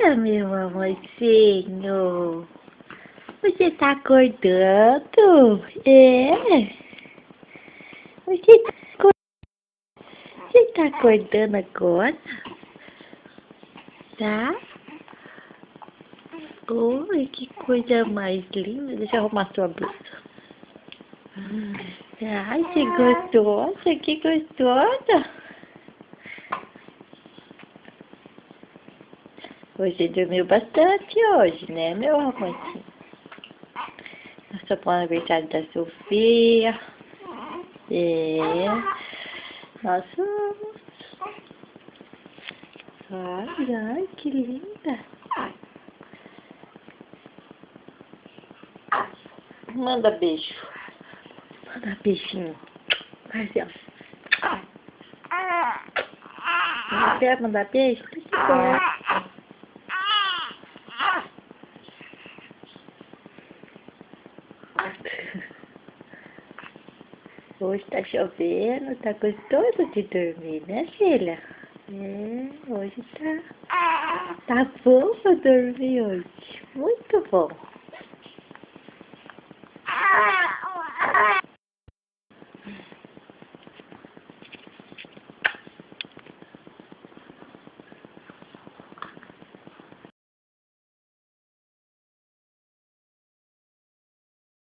meu amorzinho. Você tá acordando? É? Você tá acordando agora? Tá? Oi, que coisa mais linda. Deixa eu arrumar sua blusa. Ai, que gostosa, que gostosa. Você dormiu bastante hoje, né, meu amorzinho? Nós estamos no aniversário da Sofia. É. Nós somos. Ai, ai, que linda. Manda beijo. Manda beijinho. Vai, ó. Você quer mandar beijo? Que bom. Hoje tá chovendo, tá gostoso de dormir, né, filha? É, hoje tá bom pra dormir hoje. Muito bom.